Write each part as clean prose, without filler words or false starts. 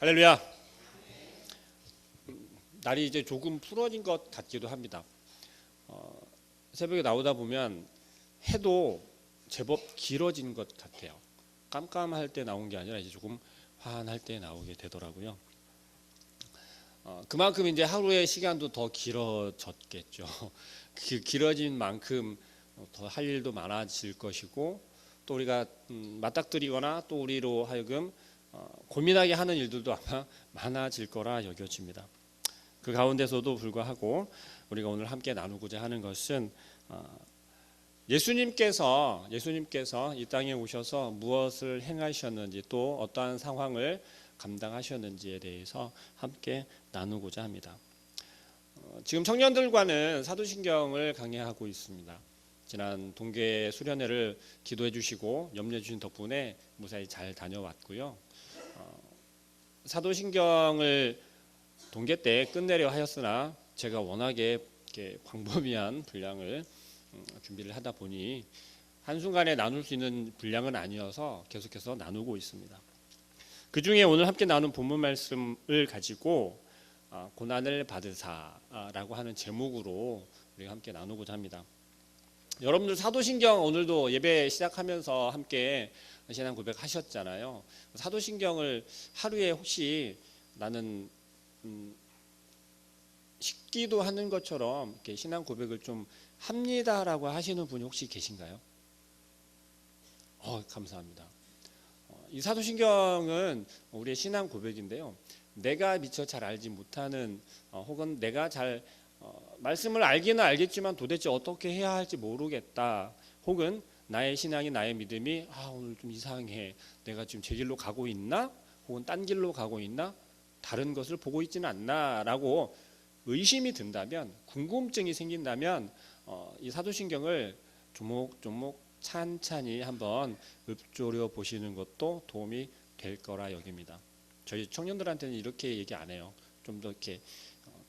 할렐루야. 날이 이제 조금 풀어진 것 같기도 합니다. 새벽에 나오다 보면 해도 제법 길어진 것 같아요. 깜깜할 때 나온 게 아니라 이제 조금 환할 때 나오게 되더라고요. 그만큼 이제 하루의 시간도 더 길어졌겠죠. 그 길어진 만큼 더 할 일도 많아질 것이고, 또 우리가 맞닥뜨리거나 또 우리로 하여금 고민하게 하는 일들도 아마 많아질 거라 여겨집니다. 그 가운데서도 불구하고 우리가 오늘 함께 나누고자 하는 것은 예수님께서 이 땅에 오셔서 무엇을 행하셨는지, 또 어떠한 상황을 감당하셨는지에 대해서 함께 나누고자 합니다. 지금 청년들과는 사도신경을 강의하고 있습니다. 지난 동계 수련회를 기도해 주시고 염려해 주신 덕분에 무사히 잘 다녀왔고요. 사도신경을 동계 때 끝내려 하였으나 제가 워낙에 이렇게 광범위한 분량을 준비를 하다 보니 한순간에 나눌 수 있는 분량은 아니어서 계속해서 나누고 있습니다. 그 중에 오늘 함께 나눈 본문 말씀을 가지고 고난을 받으사라고 하는 제목으로 우리가 함께 나누고자 합니다. 여러분들 사도신경 오늘도 예배 시작하면서 함께 신앙 고백하셨잖아요. 사도신경을 하루에 혹시 나는 식기도 하는 것처럼 이렇게 신앙 고백을 좀 합니다라고 하시는 분이 혹시 계신가요? 감사합니다. 이 사도신경은 우리의 신앙 고백인데요. 내가 미처 잘 알지 못하는 혹은 내가 잘 말씀을 알기는 알겠지만 도대체 어떻게 해야 할지 모르겠다, 혹은 나의 신앙이, 나의 믿음이 오늘 좀 이상해, 내가 지금 제 길로 가고 있나, 혹은 딴 길로 가고 있나, 다른 것을 보고 있지는 않나 라고 의심이 든다면, 궁금증이 생긴다면 이 사도신경을 조목조목 찬찬히 한번 읊조려 보시는 것도 도움이 될 거라 여깁니다. 저희 청년들한테는 이렇게 얘기 안 해요. 좀 더 이렇게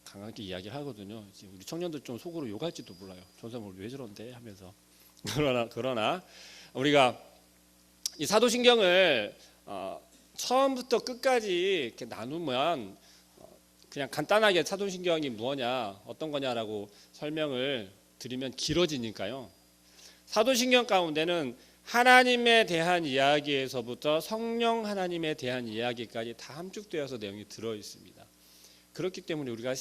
강하게 이야기를 하거든요. 우리 청년들 좀 속으로 욕할지도 몰라요. 전사님 왜 저런데 하면서. 그러나 우리가 이 사도신경을 처음부터 끝까지 이렇게 나누면 그냥 간단하게 사도신경이 뭐냐, 어떤 거냐라고 설명을 드리면 길어지니까요. 사도신경 가운데는 하나님에 대한 이야기에서부터 성령 하나님에 대한 이야기까지 다 함축되어서 내용이 들어 있습니다. 그렇기 때문에 우리가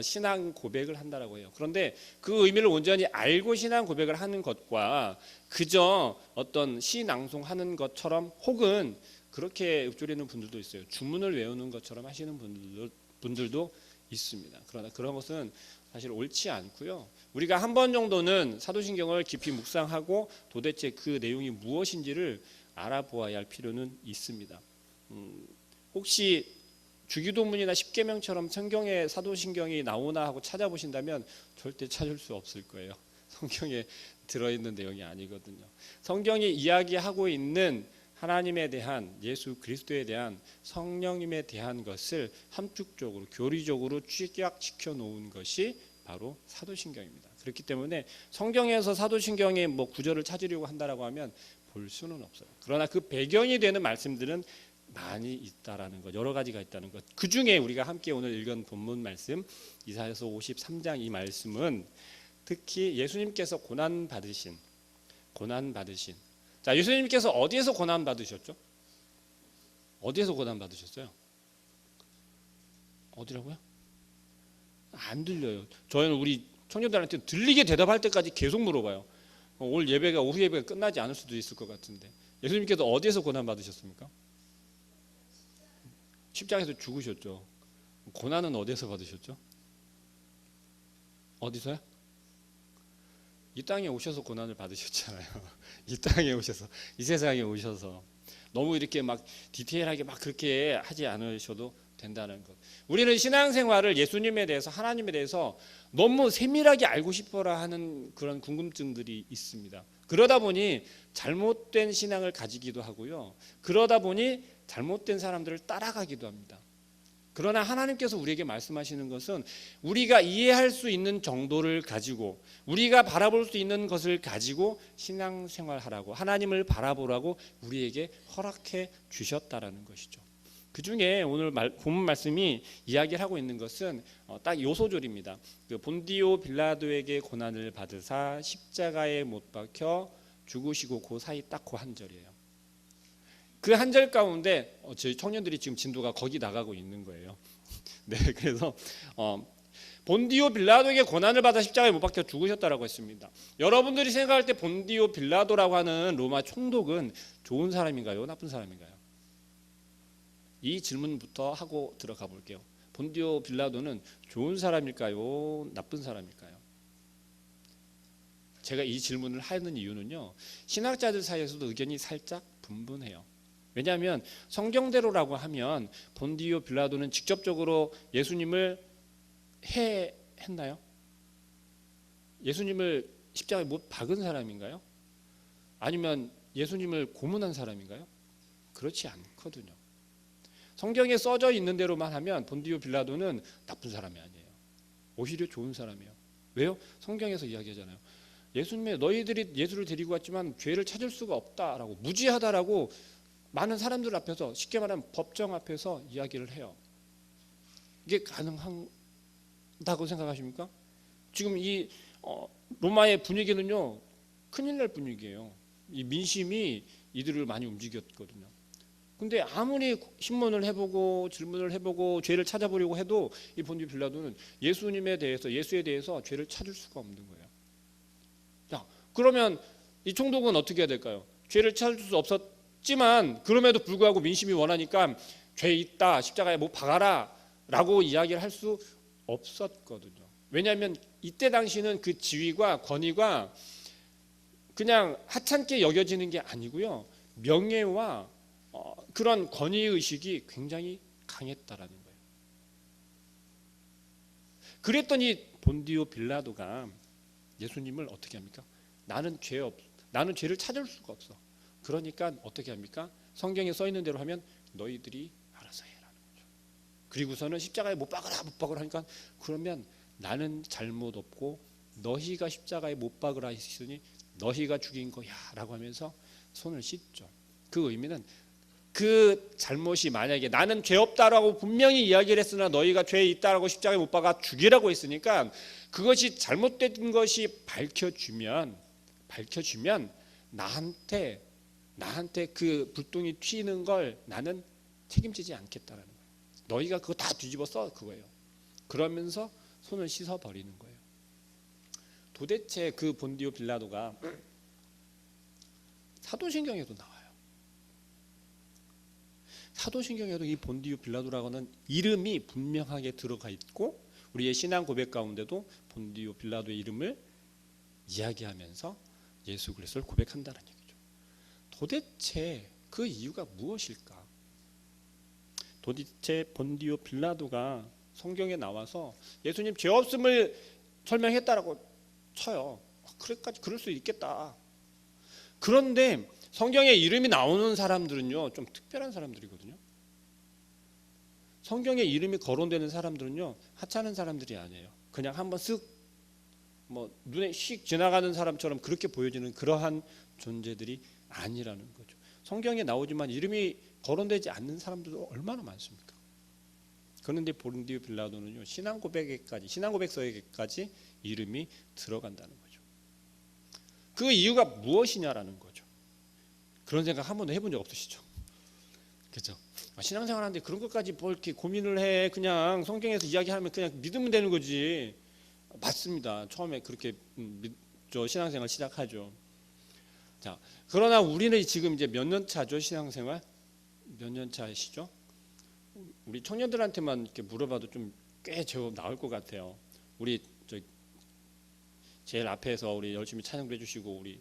신앙 고백을 한다라고 해요. 그런데 그 의미를 온전히 알고 신앙 고백을 하는 것과 그저 어떤 시 낭송하는 것처럼, 혹은 그렇게 읊조리는 분들도 있어요. 주문을 외우는 것처럼 하시는 분들도 있습니다. 그러나 그런 것은 사실 옳지 않고요. 우리가 한 번 정도는 사도신경을 깊이 묵상하고 도대체 그 내용이 무엇인지를 알아보아야 할 필요는 있습니다. 혹시 주기도문이나 십계명처럼 성경에 사도신경이 나오나 하고 찾아보신다면 절대 찾을 수 없을 거예요. 성경에 들어있는 내용이 아니거든요. 성경이 이야기하고 있는 하나님에 대한, 예수 그리스도에 대한, 성령님에 대한 것을 함축적으로 교리적으로 취약시켜 놓은 것이 바로 사도신경입니다. 그렇기 때문에 성경에서 사도신경의 구절을 찾으려고 한다라고 하면 볼 수는 없어요. 그러나 그 배경이 되는 말씀들은 많이 있다라는 것, 여러 가지가 있다는 것. 그 중에 우리가 함께 오늘 읽은 본문 말씀 이사야서 53장 이 말씀은 특히 예수님께서 고난 받으신. 자, 예수님께서 어디에서 고난 받으셨죠? 어디에서 고난 받으셨어요? 어디라고요? 안 들려요. 저희는 우리 청년들한테 들리게 대답할 때까지 계속 물어봐요. 오늘 예배가, 오후 예배가 끝나지 않을 수도 있을 것 같은데 예수님께서 어디에서 고난 받으셨습니까? 십자가에서 죽으셨죠. 고난은 어디에서 받으셨죠? 어디서요? 이 땅에 오셔서 고난을 받으셨잖아요. 이 땅에 오셔서, 이 세상에 오셔서. 너무 이렇게 막 디테일하게 막 그렇게 하지 않으셔도 된다는 것. 우리는 신앙생활을 예수님에 대해서, 하나님에 대해서 너무 세밀하게 알고 싶어라 하는 그런 궁금증들이 있습니다. 그러다 보니 잘못된 신앙을 가지기도 하고요. 그러다 보니 잘못된 사람들을 따라가기도 합니다. 그러나 하나님께서 우리에게 말씀하시는 것은 우리가 이해할 수 있는 정도를 가지고, 우리가 바라볼 수 있는 것을 가지고 신앙생활하라고, 하나님을 바라보라고 우리에게 허락해 주셨다라는 것이죠. 그 중에 오늘 본문 말씀이 이야기를 하고 있는 것은 딱 요 소절입니다. 그 본디오 빌라도에게 고난을 받으사 십자가에 못 박혀 죽으시고 그 사이 딱 그 한 절이에요. 그 한 절 가운데 저희 청년들이 지금 진도가 거기 나가고 있는 거예요. 네, 그래서 본디오 빌라도에게 고난을 받아 십자가에 못 박혀 죽으셨다라고 했습니다. 여러분들이 생각할 때 본디오 빌라도라고 하는 로마 총독은 좋은 사람인가요? 나쁜 사람인가요? 이 질문부터 하고 들어가 볼게요. 본디오 빌라도는 좋은 사람일까요? 나쁜 사람일까요? 제가 이 질문을 하는 이유는요, 신학자들 사이에서도 의견이 살짝 분분해요. 왜냐하면 성경대로라고 하면 본디오 빌라도는 직접적으로 예수님을 했나요? 예수님을 십자가에 못 박은 사람인가요? 아니면 예수님을 고문한 사람인가요? 그렇지 않거든요. 성경에 써져 있는 대로만 하면 본디오 빌라도는 나쁜 사람이 아니에요. 오히려 좋은 사람이에요. 왜요? 성경에서 이야기하잖아요. 예수님의 너희들이 예수를 데리고 왔지만 죄를 찾을 수가 없다라고, 무지하다라고 많은 사람들 앞에서, 쉽게 말하면 법정 앞에서 이야기를 해요. 이게 가능한다고 생각하십니까? 지금 이 로마의 분위기는요, 큰일 날 분위기예요. 이 민심이 이들을 많이 움직였거든요. 근데 아무리 신문을 해보고 질문을 해보고 죄를 찾아보려고 해도 이 본디오 빌라도는 예수님에 대해서, 예수에 대해서 죄를 찾을 수가 없는 거예요. 자, 그러면 이 총독은 어떻게 해야 될까요? 죄를 찾을 수 없었지만 그럼에도 불구하고 민심이 원하니까 죄 있다, 십자가에 못 박아라 라고 이야기를 할 수 없었거든요. 왜냐하면 이때 당시는 그 지위과 권위가 그냥 하찮게 여겨지는 게 아니고요, 명예와 그런 권위의식이 굉장히 강했다라는 거예요. 그랬더니 본디오 빌라도가 예수님을 어떻게 합니까? 나는 죄를 찾을 수가 없어. 그러니까 어떻게 합니까? 성경에 써 있는 대로 하면 너희들이 알아서 해라는 거죠. 그리고서는 십자가에 못 박으라 하니까, 그러면 나는 잘못 없고 너희가 십자가에 못 박으라 했으니 너희가 죽인 거야라고 하면서 손을 씻죠. 그 의미는 그 잘못이 만약에 나는 죄 없다라고 분명히 이야기를 했으나 너희가 죄 있다라고 십자가에 못 박아 죽이라고 했으니까 그것이 잘못된 것이 밝혀지면 나한테 그 불똥이 튀는 걸 나는 책임지지 않겠다라는 거예요. 너희가 그거 다 뒤집어 써 그거예요. 그러면서 손을 씻어 버리는 거예요. 도대체 그 본디오 빌라도가 사도신경에도 나와요. 사도신경에도 이 본디오 빌라도라고는 이름이 분명하게 들어가 있고, 우리의 신앙 고백 가운데도 본디오 빌라도의 이름을 이야기하면서 예수 그리스도를 고백한다는 얘기죠. 도대체 그 이유가 무엇일까? 도대체 본디오 빌라도가 성경에 나와서 예수님 죄 없음을 설명했다라고 쳐요. 그럴 수 있겠다. 그런데 성경에 이름이 나오는 사람들은요, 좀 특별한 사람들이거든요. 성경에 이름이 거론되는 사람들은요, 하찮은 사람들이 아니에요. 그냥 한번 쓱 눈에 휙 지나가는 사람처럼 그렇게 보여지는 그러한 존재들이 아니라는 거죠. 성경에 나오지만 이름이 거론되지 않는 사람들도 얼마나 많습니까? 그런데 본디오 빌라도는요, 신앙 고백서에까지 이름이 들어간다는 거죠. 그 이유가 무엇이냐라는 거죠. 그런 생각 한 번도 해본 적 없으시죠? 그렇죠? 신앙생활하는데 그런 것까지 뭘 이렇게 고민을 해? 그냥 성경에서 이야기하면 그냥 믿으면 되는 거지. 맞습니다. 처음에 그렇게 신앙생활 시작하죠. 자, 그러나 우리는 지금 이제 몇 년 차죠? 신앙생활 몇 년 차시죠? 우리 청년들한테만 이렇게 물어봐도 좀 꽤 제법 나올 것 같아요. 우리 제일 앞에서 우리 열심히 찬양도 해주시고 우리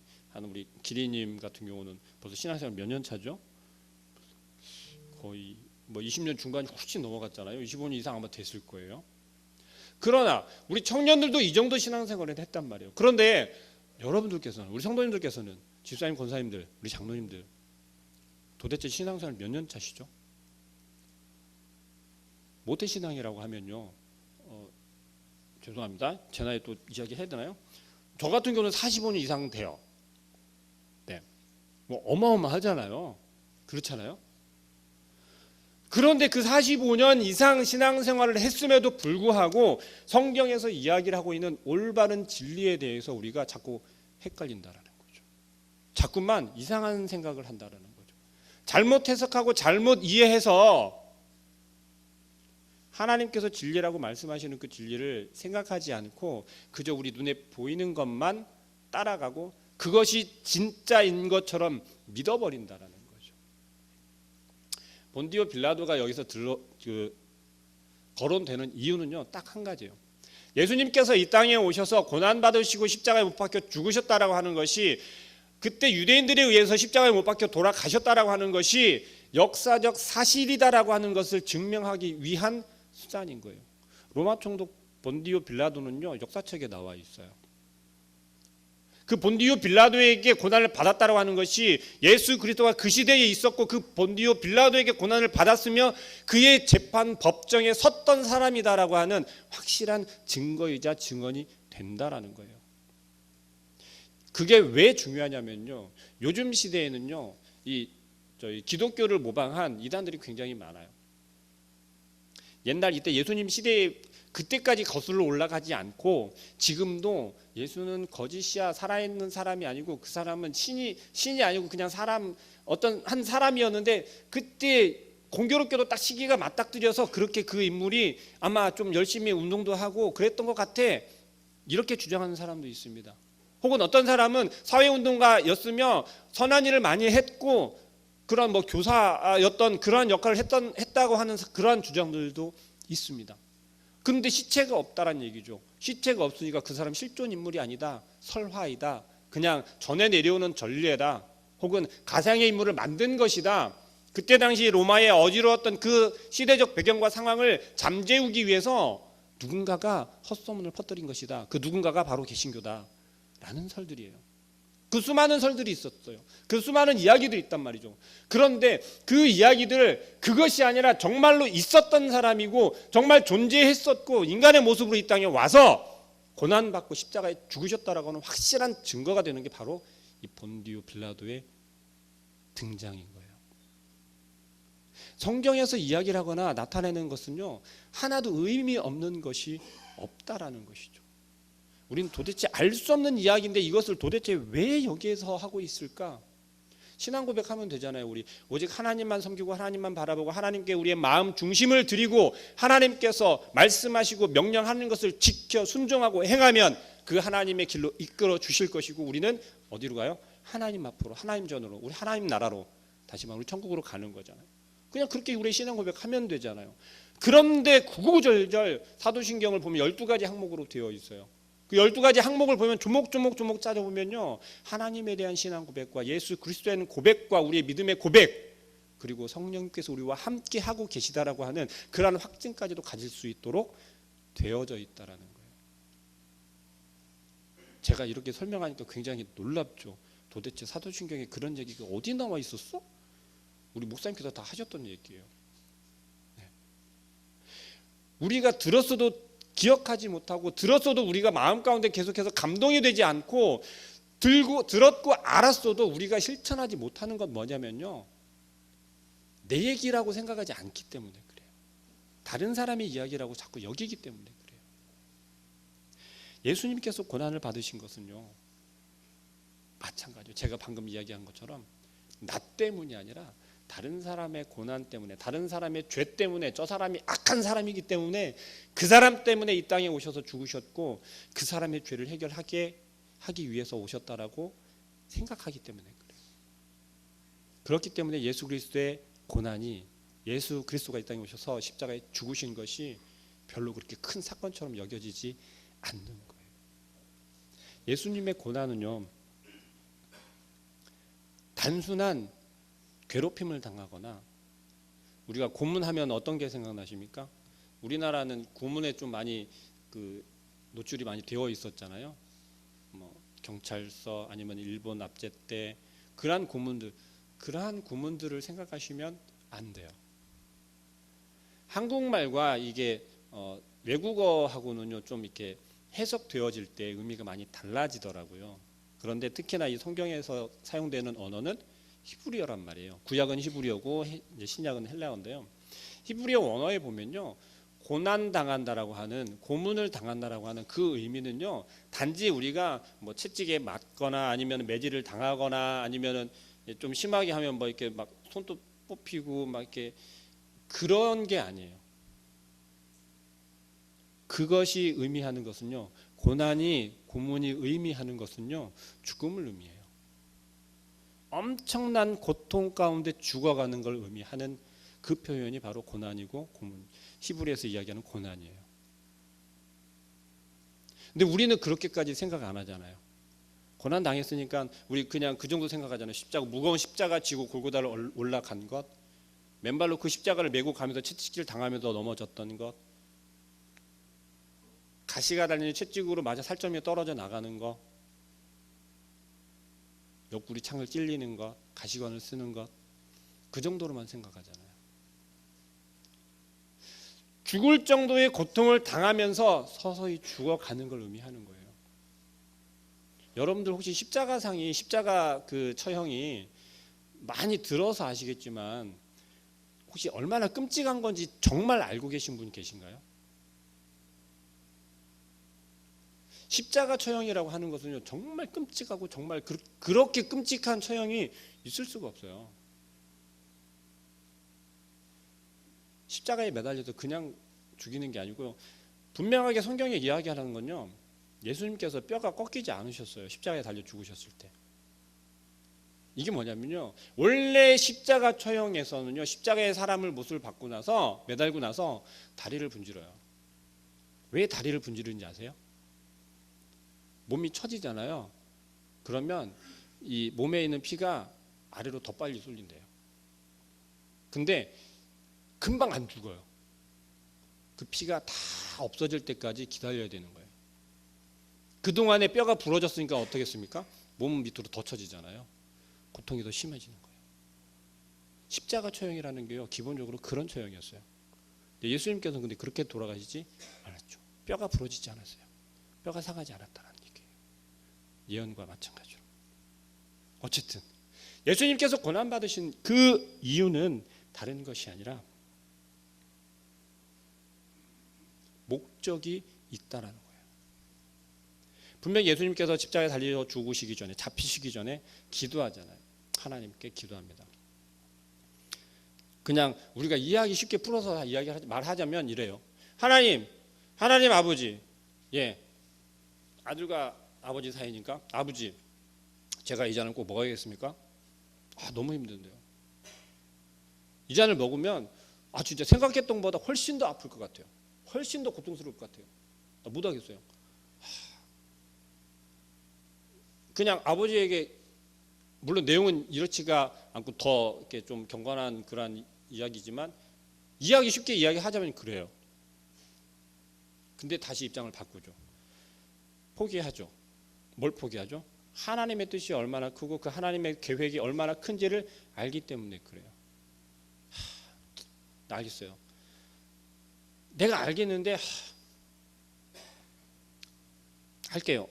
기리님 같은 경우는 벌써 신앙생활 몇 년 차죠? 거의 20년 중반이 훨씬 넘어갔잖아요. 25년 이상 아마 됐을 거예요. 그러나 우리 청년들도 이 정도 신앙생활을 했단 말이에요. 그런데 여러분들께서는, 우리 성도님들께서는, 집사님, 권사님들, 우리 장로님들, 도대체 신앙생활 몇 년 차시죠? 모태신앙이라고 하면요, 죄송합니다. 제 나이 또 이야기 해야 되나요? 저 같은 경우는 45년 이상 돼요. 네, 어마어마하잖아요. 그렇잖아요. 그런데 그 45년 이상 신앙생활을 했음에도 불구하고 성경에서 이야기를 하고 있는 올바른 진리에 대해서 우리가 자꾸 헷갈린다라는 거죠. 자꾸만 이상한 생각을 한다라는 거죠. 잘못 해석하고 잘못 이해해서 하나님께서 진리라고 말씀하시는 그 진리를 생각하지 않고 그저 우리 눈에 보이는 것만 따라가고 그것이 진짜인 것처럼 믿어버린다라는 거죠. 본디오 빌라도가 여기서 거론되는 이유는요, 딱 한 가지예요. 예수님께서 이 땅에 오셔서 고난받으시고 십자가에 못 박혀 죽으셨다라고 하는 것이, 그때 유대인들에 의해서 십자가에 못 박혀 돌아가셨다라고 하는 것이 역사적 사실이다라고 하는 것을 증명하기 위한 수단인 거예요. 로마 총독 본디오 빌라도는요, 역사책에 나와 있어요. 그 본디오 빌라도에게 고난을 받았다라고 하는 것이 예수 그리스도가 그 시대에 있었고 그 본디오 빌라도에게 고난을 받았으며 그의 재판 법정에 섰던 사람이다라고 하는 확실한 증거이자 증언이 된다라는 거예요. 그게 왜 중요하냐면요, 요즘 시대에는요, 저희 기독교를 모방한 이단들이 굉장히 많아요. 옛날 이때 예수님 시대에 그때까지 거슬러 올라가지 않고 지금도 예수는 거짓이야, 살아있는 사람이 아니고 그 사람은 신이 아니고 그냥 어떤 한 사람이었는데, 그때 공교롭게도 딱 시기가 맞닥뜨려서 그렇게 그 인물이 아마 좀 열심히 운동도 하고 그랬던 것 같아, 이렇게 주장하는 사람도 있습니다. 혹은 어떤 사람은 사회운동가였으며 선한 일을 많이 했고 그런 교사였던 그러한 역할을 했다고 하는 그러한 주장들도 있습니다. 그런데 시체가 없다란 얘기죠. 시체가 없으니까 그 사람 실존 인물이 아니다, 설화이다, 그냥 전해 내려오는 전례다, 혹은 가상의 인물을 만든 것이다. 그때 당시 로마의 어지러웠던 그 시대적 배경과 상황을 잠재우기 위해서 누군가가 헛소문을 퍼뜨린 것이다. 그 누군가가 바로 개신교다 라는 설들이에요. 그 수많은 설들이 있었어요. 그 수많은 이야기들이 있단 말이죠. 그런데 그 이야기들, 그것이 아니라 정말로 있었던 사람이고 정말 존재했었고 인간의 모습으로 이 땅에 와서 고난받고 십자가에 죽으셨다라고 하는 확실한 증거가 되는 게 바로 이 본디오 빌라도의 등장인 거예요. 성경에서 이야기를 하거나 나타내는 것은요, 하나도 의미 없는 것이 없다라는 것이죠. 우리는 도대체 알 수 없는 이야기인데 이것을 도대체 왜 여기에서 하고 있을까? 신앙 고백하면 되잖아요. 우리 오직 하나님만 섬기고 하나님만 바라보고 하나님께 우리의 마음 중심을 드리고 하나님께서 말씀하시고 명령하는 것을 지켜 순종하고 행하면 그 하나님의 길로 이끌어 주실 것이고 우리는 어디로 가요? 하나님 앞으로, 하나님 전으로, 우리 하나님 나라로, 다시 말하면 우리 천국으로 가는 거잖아요. 그냥 그렇게 우리의 신앙 고백하면 되잖아요. 그런데 구구절절 사도신경을 보면 12가지 항목으로 되어 있어요. 그 12가지 항목을 보면 조목조목 짜져보면요, 하나님에 대한 신앙 고백과 예수 그리스도에 대한 고백과 우리의 믿음의 고백, 그리고 성령께서 우리와 함께 하고 계시다라고 하는 그러한 확증까지도 가질 수 있도록 되어져 있다라는 거예요. 제가 이렇게 설명하니까 굉장히 놀랍죠. 도대체 사도신경에 그런 얘기가 어디 나와 있었어? 우리 목사님께서 다 하셨던 얘기예요. 네. 우리가 들었어도 기억하지 못하고, 들었어도 우리가 마음 가운데 계속해서 감동이 되지 않고, 들었고 알았어도 우리가 실천하지 못하는 건 뭐냐면요, 내 얘기라고 생각하지 않기 때문에 그래요. 다른 사람의 이야기라고 자꾸 여기기 때문에 그래요. 예수님께서 고난을 받으신 것은요, 마찬가지예요. 제가 방금 이야기한 것처럼 나 때문이 아니라 다른 사람의 고난 때문에, 다른 사람의 죄 때문에, 저 사람이 악한 사람이기 때문에 그 사람 때문에 이 땅에 오셔서 죽으셨고 그 사람의 죄를 해결하기 위해서 오셨다라고 생각하기 때문에 그래요. 그렇기 때문에 예수 그리스도의 고난이, 예수 그리스도가 이 땅에 오셔서 십자가에 죽으신 것이 별로 그렇게 큰 사건처럼 여겨지지 않는 거예요. 예수님의 고난은요, 단순한 괴롭힘을 당하거나, 우리가 고문하면 어떤 게 생각나십니까? 우리나라는 고문에 좀 많이 노출이 많이 되어 있었잖아요. 경찰서 아니면 일본 압제 때 그러한 고문들을 생각하시면 안 돼요. 한국말과 이게 외국어하고는요 좀 이렇게 해석되어질 때 의미가 많이 달라지더라고요. 그런데 특히나 이 성경에서 사용되는 언어는 히브리어란 말이에요. 구약은 히브리어고 이제 신약은 헬라어인데요. 히브리어 원어에 보면요, 고난 당한다라고 하는, 고문을 당한다라고 하는 그 의미는요, 단지 우리가 뭐 채찍에 맞거나 아니면 매질을 당하거나 아니면은 좀 심하게 하면 뭐 이렇게 막 손도 뽑히고 막 이렇게 그런 게 아니에요. 그것이 의미하는 것은요, 고난이, 고문이 의미하는 것은요, 죽음을 의미해요. 엄청난 고통 가운데 죽어가는 걸 의미하는 그 표현이 바로 고난이고 고문, 히브리에서 이야기하는 고난이에요. 근데 우리는 그렇게까지 생각 안 하잖아요. 고난 당했으니까 우리 그냥 그 정도 생각하잖아요. 십자가, 무거운 십자가 지고 골고다를 올라간 것, 맨발로 그 십자가를 메고 가면서 채찍질 당하면서 넘어졌던 것, 가시가 달리는 채찍으로 맞아 살점이 떨어져 나가는 것, 옆구리 창을 찔리는 것, 가시관을 쓰는 것, 그 정도로만 생각하잖아요. 죽을 정도의 고통을 당하면서 서서히 죽어가는 걸 의미하는 거예요. 여러분들 혹시 십자가상이, 십자가 그 처형이 많이 들어서 아시겠지만 혹시 얼마나 끔찍한 건지 정말 알고 계신 분 계신가요? 십자가 처형이라고 하는 것은요, 정말 끔찍하고 정말 그렇게 끔찍한 처형이 있을 수가 없어요. 십자가에 매달려서 그냥 죽이는 게 아니고요, 분명하게 성경에 이야기하는 건요, 예수님께서 뼈가 꺾이지 않으셨어요. 십자가에 달려 죽으셨을 때. 이게 뭐냐면요, 원래 십자가 처형에서는요, 십자가에 사람을 못을 받고 나서, 매달고 나서 다리를 분질러요. 왜 다리를 분지르는지 아세요? 몸이 처지잖아요. 그러면 이 몸에 있는 피가 아래로 더 빨리 쏠린대요. 근데 금방 안 죽어요. 그 피가 다 없어질 때까지 기다려야 되는 거예요. 그동안에 뼈가 부러졌으니까 어떻겠습니까? 몸 밑으로 더 처지잖아요. 고통이 더 심해지는 거예요. 십자가 처형이라는 게요, 기본적으로 그런 처형이었어요. 예수님께서는 근데 그렇게 돌아가시지 않았죠. 뼈가 부러지지 않았어요. 뼈가 상하지 않았다는 얘기예요. 예언과 마찬가지로. 어쨌든 예수님께서 고난받으신 그 이유는 다른 것이 아니라 목적이 있다라는 거예요. 분명히 예수님께서 십자가에 달려 죽으시기 전에, 잡히시기 전에 기도하잖아요. 하나님께 기도합니다. 그냥 우리가 이해하기 쉽게 풀어서 말하자면 이래요. 하나님 아버지, 아들과 아버지 사이니까, 아버지, 제가 이 잔을 꼭 먹어야겠습니까? 너무 힘든데요. 이 잔을 먹으면 진짜 생각했던 것보다 훨씬 더 아플 것 같아요. 훨씬 더 고통스러울 것 같아요. 나 못하겠어요. 그냥 아버지에게, 물론 내용은 이렇지가 않고 더 이렇게 좀 경건한 그런 이야기지만, 쉽게 이야기하자면 그래요. 근데 다시 입장을 바꾸죠. 포기하죠. 뭘 포기하죠? 하나님의 뜻이 얼마나 크고 그 하나님의 계획이 얼마나 큰지를 알기 때문에 그래요. 나 알겠어요. 내가 알겠는데 할게요.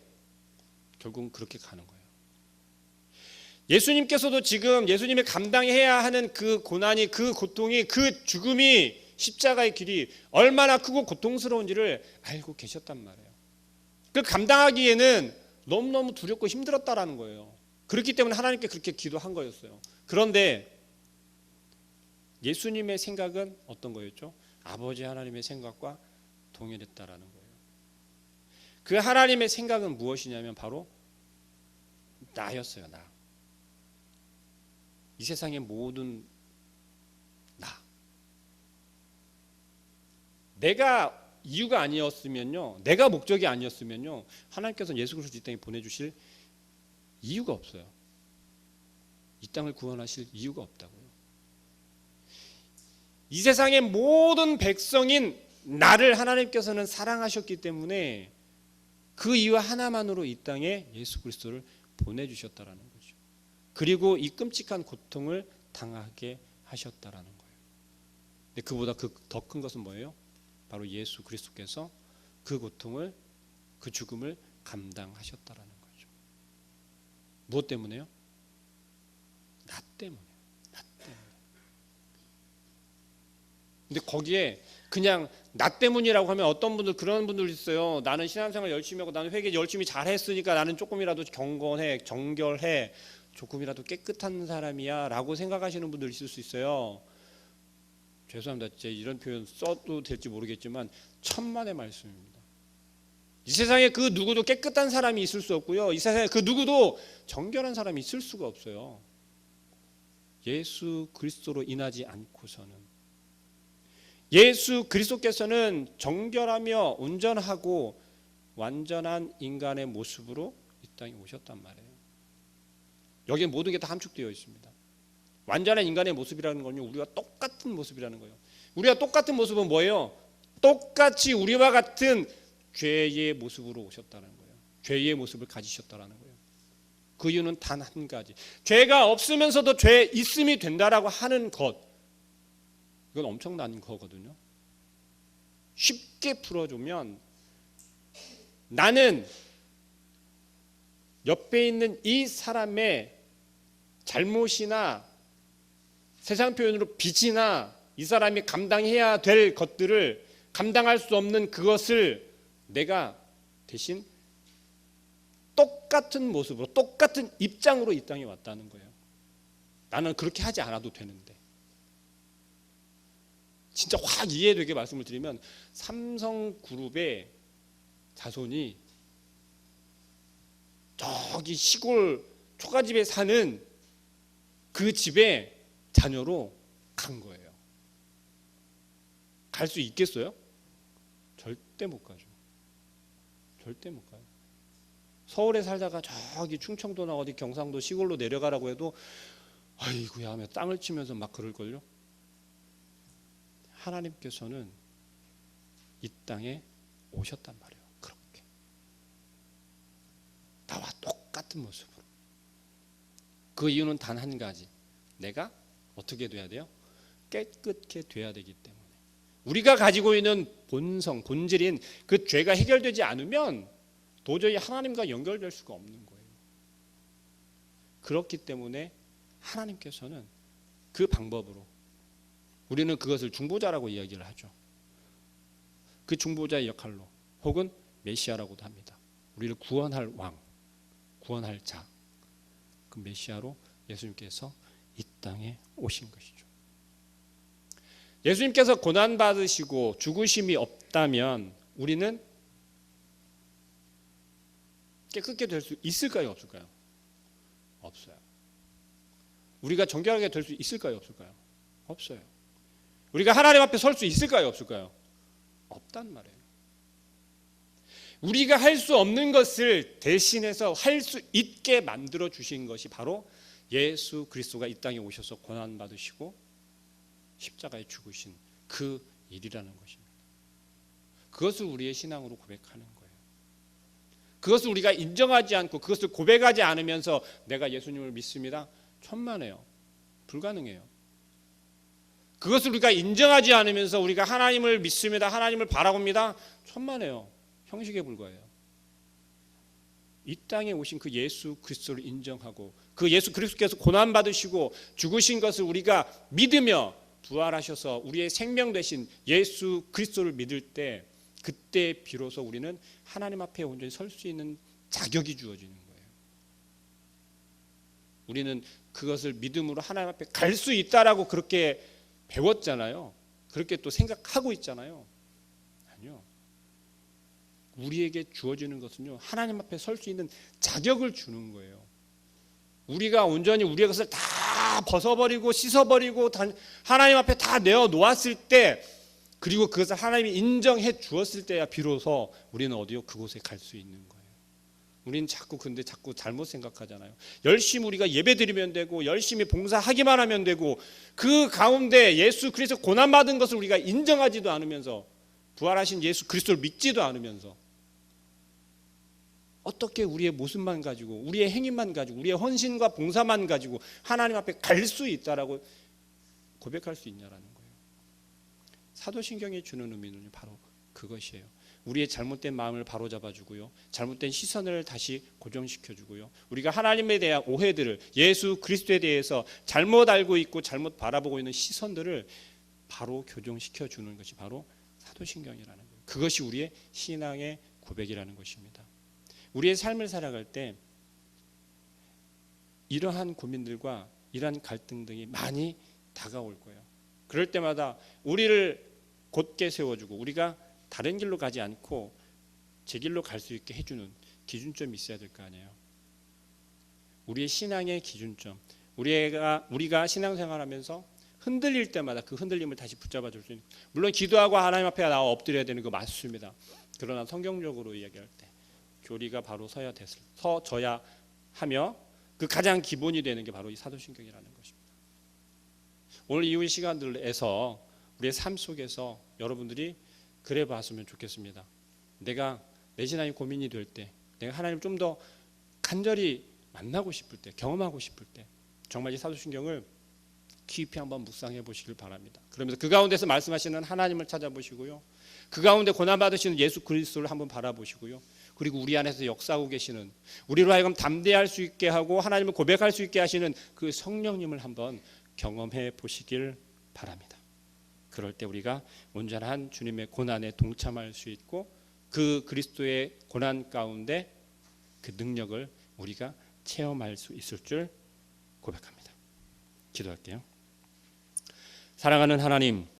결국은 그렇게 가는 거예요. 예수님께서도 지금 예수님이 감당해야 하는 그 고난이, 그 고통이, 그 죽음이, 십자가의 길이 얼마나 크고 고통스러운지를 알고 계셨단 말이에요. 그 감당하기에는 너무너무 두렵고 힘들었다라는 거예요. 그렇기 때문에 하나님께 그렇게 기도한 거였어요. 그런데 예수님의 생각은 어떤 거였죠? 아버지 하나님의 생각과 동일했다라는 거예요. 그 하나님의 생각은 무엇이냐면 바로 나였어요. 나. 이 세상의 모든 나. 내가 이유가 아니었으면요, 내가 목적이 아니었으면요, 하나님께서는 예수 그리스도 이 땅에 보내주실 이유가 없어요. 이 땅을 구원하실 이유가 없다고요. 이 세상의 모든 백성인 나를 하나님께서는 사랑하셨기 때문에 그 이유 하나만으로 이 땅에 예수 그리스도를 보내주셨다라는 거죠. 그리고 이 끔찍한 고통을 당하게 하셨다라는 거예요. 근데 그보다 더 큰 것은 뭐예요? 바로 예수 그리스도께서 그 고통을, 그 죽음을 감당하셨다라는 거죠. 무엇 때문에요? 나 때문에. 근데 거기에 그냥 나 때문이라고 하면 어떤 분들 그런 분들 있어요. 나는 신앙생활 열심히 하고 나는 회개 열심히 잘했으니까 나는 조금이라도 경건해, 정결해, 조금이라도 깨끗한 사람이야 라고 생각하시는 분들 있을 수 있어요. 죄송합니다. 진짜 이런 표현 써도 될지 모르겠지만 천만의 말씀입니다. 이 세상에 그 누구도 깨끗한 사람이 있을 수 없고요. 이 세상에 그 누구도 정결한 사람이 있을 수가 없어요. 예수 그리스도로 인하지 않고서는. 예수 그리스도께서는 정결하며 온전하고 완전한 인간의 모습으로 이 땅에 오셨단 말이에요. 여기에 모든 게 다 함축되어 있습니다. 완전한 인간의 모습이라는 건요, 우리와 똑같은 모습이라는 거예요. 우리가 똑같은 모습은 뭐예요? 똑같이 우리와 같은 죄의 모습으로 오셨다는 거예요. 죄의 모습을 가지셨다는 거예요. 그 이유는 단 한 가지. 죄가 없으면서도 죄 있음이 된다라고 하는 것. 이건 엄청난 거거든요. 쉽게 풀어주면 나는 옆에 있는 이 사람의 잘못이나 세상 표현으로 빚이나 이 사람이 감당해야 될 것들을 감당할 수 없는 그것을 내가 대신 똑같은 모습으로 똑같은 입장으로 이 땅에 왔다는 거예요. 나는 그렇게 하지 않아도 되는데. 진짜 확 이해되게 말씀을 드리면 삼성그룹의 자손이 저기 시골 초가집에 사는 그 집에 자녀로 간 거예요. 갈 수 있겠어요? 절대 못 가죠. 절대 못 가요. 서울에 살다가 저기 충청도나 어디 경상도 시골로 내려가라고 해도 아이고야 하며 땅을 치면서 막 그럴걸요. 하나님께서는 이 땅에 오셨단 말이에요. 그렇게 나와 똑같은 모습으로. 그 이유는 단 한 가지. 내가 어떻게 돼야 돼요? 깨끗게 돼야 되기 때문에. 우리가 가지고 있는 본성, 본질인 그 죄가 해결되지 않으면 도저히 하나님과 연결될 수가 없는 거예요. 그렇기 때문에 하나님께서는 그 방법으로, 우리는 그것을 중보자라고 이야기를 하죠. 그 중보자의 역할로, 혹은 메시아라고도 합니다. 우리를 구원할 왕, 구원할 자, 그 메시아로 예수님께서 이 땅에 오신 것이죠. 예수님께서 고난받으시고 죽으심이 없다면 우리는 깨끗게 될 수 있을까요? 없을까요? 없어요. 우리가 정결하게 될 수 있을까요? 없을까요? 없어요. 우리가 하나님 앞에 설 수 있을까요? 없을까요? 없단 말이에요. 우리가 할 수 없는 것을 대신해서 할 수 있게 만들어 주신 것이 바로 예수 그리스도가 이 땅에 오셔서 고난받으시고 십자가에 죽으신 그 일이라는 것입니다. 그것을 우리의 신앙으로 고백하는 거예요. 그것을 우리가 인정하지 않고 그것을 고백하지 않으면서 내가 예수님을 믿습니다. 천만에요. 불가능해요. 그것을 우리가 인정하지 않으면서 우리가 하나님을 믿습니다. 하나님을 바라봅니다. 천만에요. 형식에 불과해요. 이 땅에 오신 그 예수 그리스도를 인정하고 그 예수 그리스도께서 고난받으시고 죽으신 것을 우리가 믿으며 부활하셔서 우리의 생명 되신 예수 그리스도를 믿을 때, 그때 비로소 우리는 하나님 앞에 온전히 설 수 있는 자격이 주어지는 거예요. 우리는 그것을 믿음으로 하나님 앞에 갈 수 있다라고 그렇게 배웠잖아요. 그렇게 또 생각하고 있잖아요. 아니요. 우리에게 주어지는 것은요, 하나님 앞에 설 수 있는 자격을 주는 거예요. 우리가 온전히 우리의 것을 다 벗어버리고 씻어버리고 하나님 앞에 다 내어놓았을 때, 그리고 그것을 하나님이 인정해 주었을 때야 비로소 우리는 어디요? 그곳에 갈 수 있는 거예요. 우리는 자꾸 잘못 생각하잖아요. 열심히 우리가 예배드리면 되고 열심히 봉사하기만 하면 되고, 그 가운데 예수 그리스도 고난받은 것을 우리가 인정하지도 않으면서, 부활하신 예수 그리스도를 믿지도 않으면서 어떻게 우리의 모습만 가지고 우리의 행위만 가지고 우리의 헌신과 봉사만 가지고 하나님 앞에 갈 수 있다라고 고백할 수 있냐라는 거예요. 사도신경이 주는 의미는 바로 그것이에요. 우리의 잘못된 마음을 바로잡아주고요, 잘못된 시선을 다시 고정시켜주고요, 우리가 하나님에 대한 오해들을, 예수 그리스도에 대해서 잘못 알고 있고 잘못 바라보고 있는 시선들을 바로 교정시켜 주는 것이 바로 사도신경이라는 거예요. 그것이 우리의 신앙의 고백이라는 것입니다. 우리의 삶을 살아갈 때 이러한 고민들과 이러한 갈등 등이 많이 다가올 거예요. 그럴 때마다 우리를 곧게 세워주고 우리가 다른 길로 가지 않고 제 길로 갈 수 있게 해주는 기준점이 있어야 될 거 아니에요. 우리의 신앙의 기준점, 우리가 신앙생활하면서 흔들릴 때마다 그 흔들림을 다시 붙잡아 줄 수 있는, 물론 기도하고 하나님 앞에 나와 엎드려야 되는 거 맞습니다. 그러나 성경적으로 이야기할 때 교리가 바로 서져야 하며 그 가장 기본이 되는 게 바로 이 사도신경이라는 것입니다. 오늘 이 시간들에서 우리의 삶 속에서 여러분들이 그래 봤으면 좋겠습니다. 내가 내 신앙이 고민이 될 때, 내가 하나님을 좀 더 간절히 만나고 싶을 때, 경험하고 싶을 때 정말 이 사도신경을 깊이 한번 묵상해 보시길 바랍니다. 그러면서 그 가운데서 말씀하시는 하나님을 찾아보시고요. 그 가운데 고난받으시는 예수 그리스도를 한번 바라보시고요. 그리고 우리 안에서 역사하고 계시는, 우리로 하여금 담대할 수 있게 하고 하나님을 고백할 수 있게 하시는 그 성령님을 한번 경험해 보시길 바랍니다. 그럴 때 우리가 온전한 주님의 고난에 동참할 수 있고 그 그리스도의 고난 가운데 그 능력을 우리가 체험할 수 있을 줄 고백합니다. 기도할게요. 사랑하는 하나님,